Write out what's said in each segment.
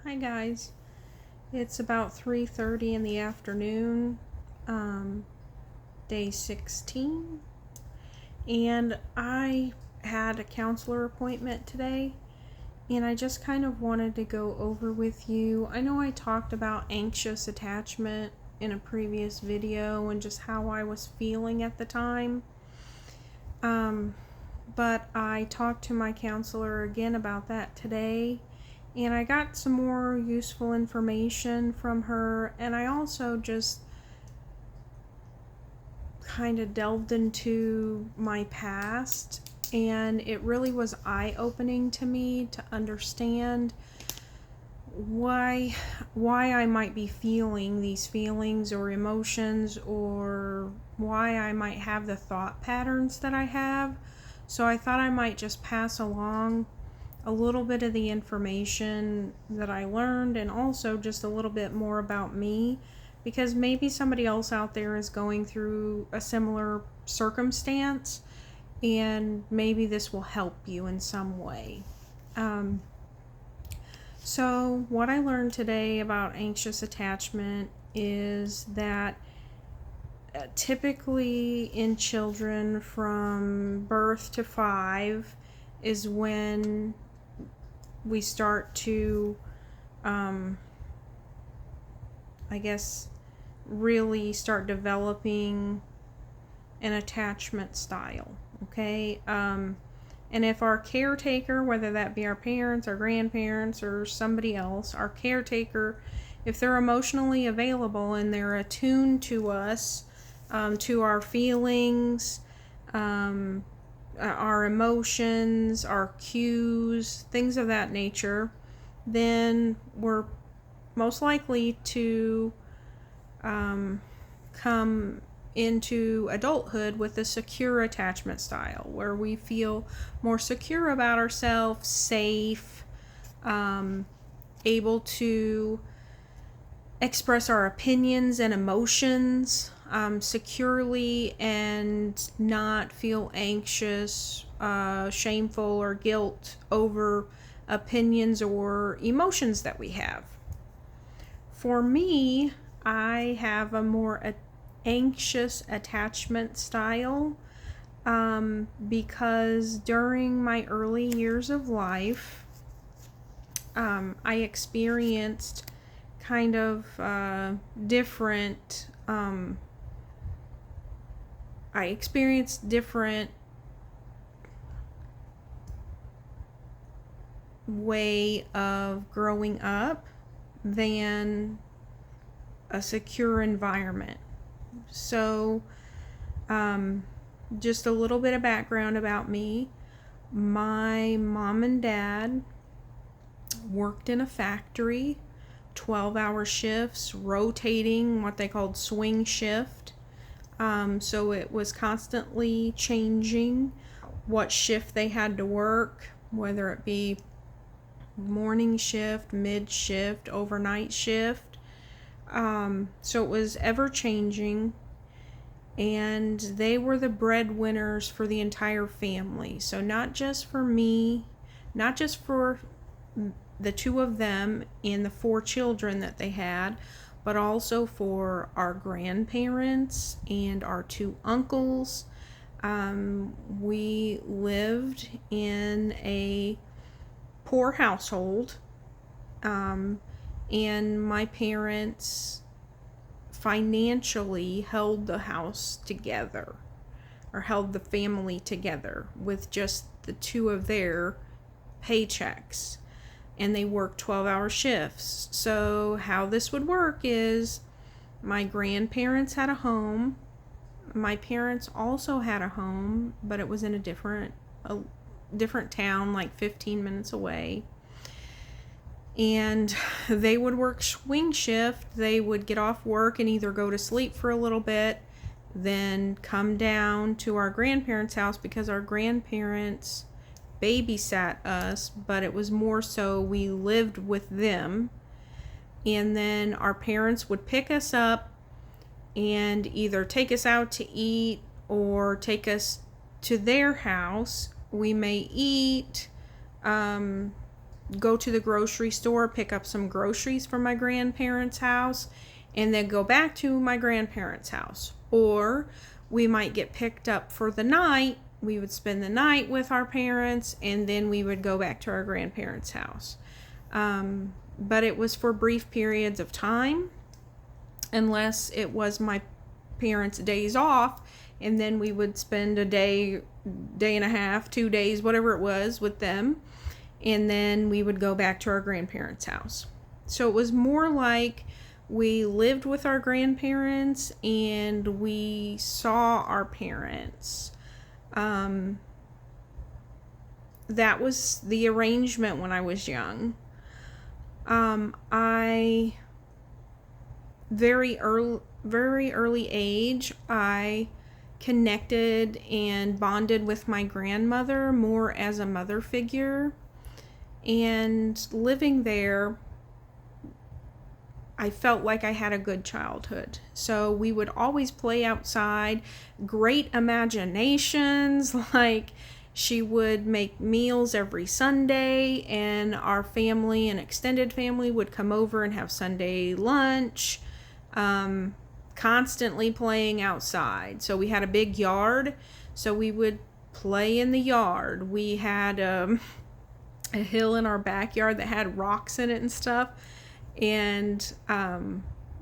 Hi guys, it's about 3:30 in the afternoon, day 16, and I had a counselor appointment today, and I just kind of wanted to go over with you. I know I talked about anxious attachment in a previous video and just how I was feeling at the time, but I talked to my counselor again about that today. And I got some more useful information from her, and I also just kind of delved into my past, and it really was eye-opening to me to understand why I might be feeling these feelings or emotions, or why I might have the thought patterns that I have. So I thought I might just pass along a little bit of the information that I learned, and also just a little bit more about me, because maybe somebody else out there is going through a similar circumstance, and maybe this will help you in some way. So what I learned today about anxious attachment is that typically in children from birth to 5 is when we start to, really start developing an attachment style, okay? And if our caretaker, whether that be our parents, our grandparents, or somebody else, our caretaker, if they're emotionally available and they're attuned to us, to our feelings, our emotions, our cues, things of that nature, then we're most likely to come into adulthood with a secure attachment style, where we feel more secure about ourselves, safe, able to express our opinions and emotions securely, and not feel anxious, shameful, or guilt over opinions or emotions that we have. For me, I have a more anxious attachment style because during my early years of life, I experienced kind of different way of growing up than a secure environment. So just a little bit of background about me. My mom and dad worked in a factory, 12-hour shifts, rotating, what they called swing shift. So it was constantly changing what shift they had to work, whether it be morning shift, mid shift, overnight shift. So it was ever changing, and they were the breadwinners for the entire family. So not just for me, not just for the two of them and the 4 children that they had, but also for our grandparents and our 2 uncles. We lived in a poor household, and my parents financially held the house together, or held the family together, with just the 2 of their paychecks, and they worked 12-hour shifts. So how this would work is my grandparents had a home, my parents also had a home, but it was in a different town, like 15 minutes away. And they would work swing shift. They would get off work and either go to sleep for a little bit, then come down to our grandparents' house, because our grandparents babysat us, but it was more so we lived with them. And then our parents would pick us up and either take us out to eat or take us to their house. We may eat, go to the grocery store, pick up some groceries from my grandparents' house, and then go back to my grandparents' house. Or we might get picked up for the night. We would spend the night with our parents, and then we would go back to our grandparents' house. But it was for brief periods of time, unless it was my parents' days off, and then we would spend a day and a half, 2 days, whatever it was, with them, and then we would go back to our grandparents' house. So it was more like we lived with our grandparents and we saw our parents. That was the arrangement when I was young. I very early age, I connected and bonded with my grandmother more as a mother figure. And living there, I felt like I had a good childhood. So we would always play outside, great imaginations, like she would make meals every Sunday, and our family and extended family would come over and have Sunday lunch, constantly playing outside. So we had a big yard, so we would play in the yard. We had a hill in our backyard that had rocks in it and stuff, and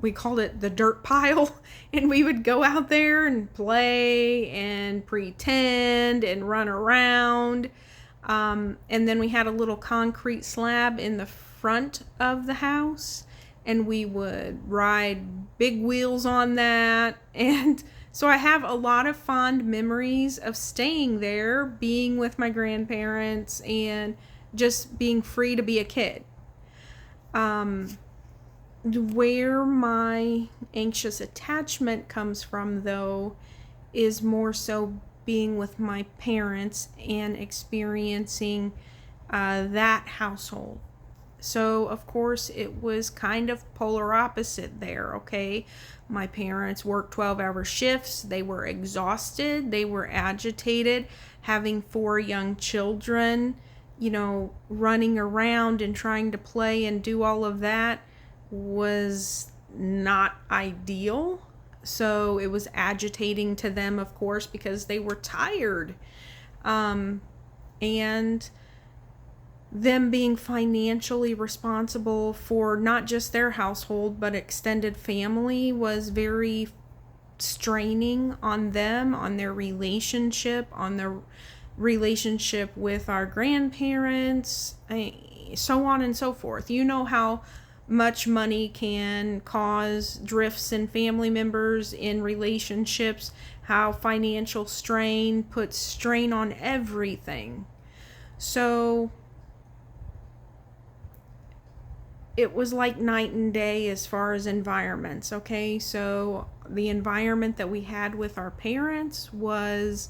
we called it the dirt pile, and we would go out there and play and pretend and run around, and then we had a little concrete slab in the front of the house, and we would ride big wheels on that. And so I have a lot of fond memories of staying there, being with my grandparents, and just being free to be a kid. Where my anxious attachment comes from, though, is more so being with my parents and experiencing that household. So, of course, it was kind of polar opposite there, okay? My parents worked 12-hour shifts. They were exhausted. They were agitated. Having 4 young children, running around and trying to play and do all of that was not ideal. So it was agitating to them, of course, because they were tired. And them being financially responsible for not just their household, but extended family was very straining on them, on their relationship, on their relationship with our grandparents, so on and so forth. You know how much money can cause drifts in family members, in relationships, how financial strain puts strain on everything. So it was like night and day as far as environments, okay? So the environment that we had with our parents was,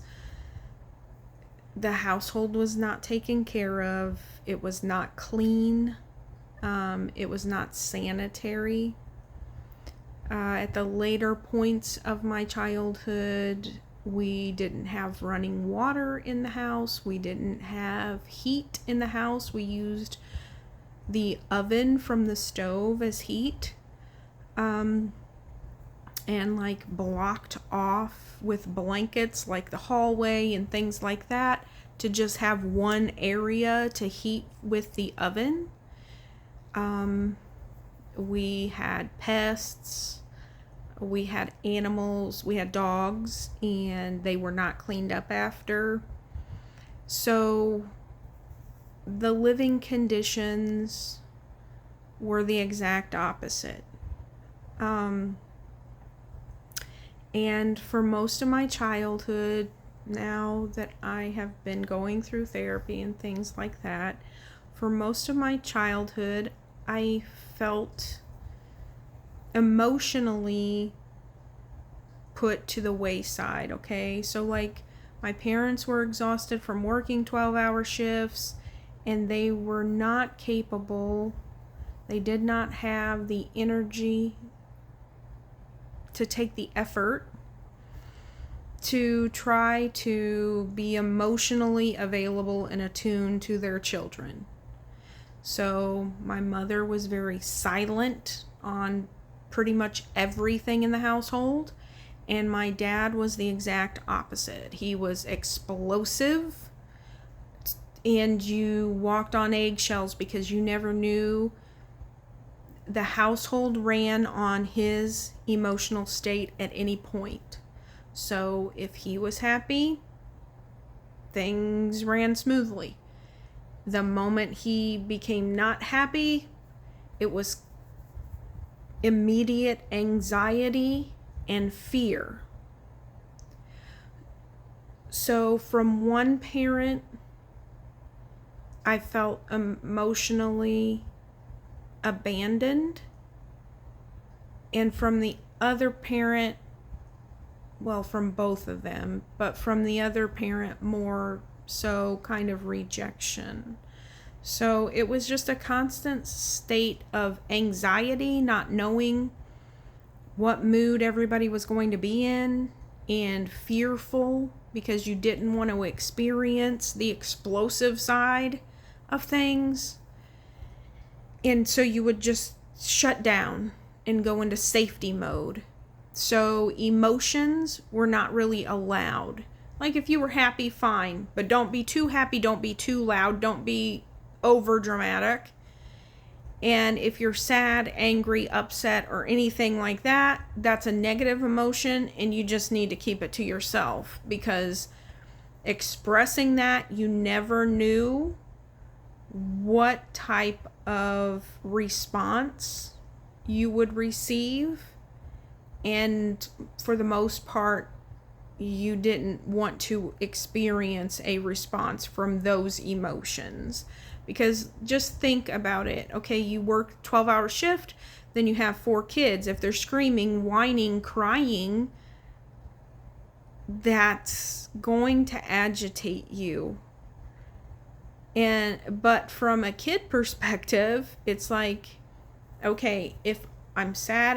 the household was not taken care of. It was not clean. It was not sanitary. At the later points of my childhood, we didn't have running water in the house. We didn't have heat in the house. We used the oven from the stove as heat, and blocked off with blankets like the hallway and things like that, to just have one area to heat with the oven. We had pests, we had animals, we had dogs, and they were not cleaned up after. So the living conditions were the exact opposite. And for most of my childhood, now that I have been going through therapy and things like that, for most of my childhood, I felt emotionally put to the wayside, okay? So my parents were exhausted from working 12-hour shifts, and they were not capable. They did not have the energy to take the effort to try to be emotionally available and attuned to their children. So my mother was very silent on pretty much everything in the household, and my dad was the exact opposite. He was explosive, and you walked on eggshells because you never knew. The household ran on his emotional state at any point. So if he was happy, things ran smoothly. The moment he became not happy, it was immediate anxiety and fear. So from one parent, I felt emotionally abandoned, and from the other parent, well, from both of them, but from the other parent more so kind of rejection. So it was just a constant state of anxiety, not knowing what mood everybody was going to be in, and fearful because you didn't want to experience the explosive side of things. And so you would just shut down and go into safety mode. So emotions were not really allowed. Like if you were happy, fine, but don't be too happy, don't be too loud, don't be over dramatic. And if you're sad, angry, upset, or anything like that, that's a negative emotion, and you just need to keep it to yourself, because expressing that, you never knew what type of response you would receive. And for the most part, you didn't want to experience a response from those emotions. Because just think about it. Okay, you work 12-hour shift, then you have 4 kids. If they're screaming, whining, crying, that's going to agitate you. But from a kid perspective, it's like, okay, if I'm sad,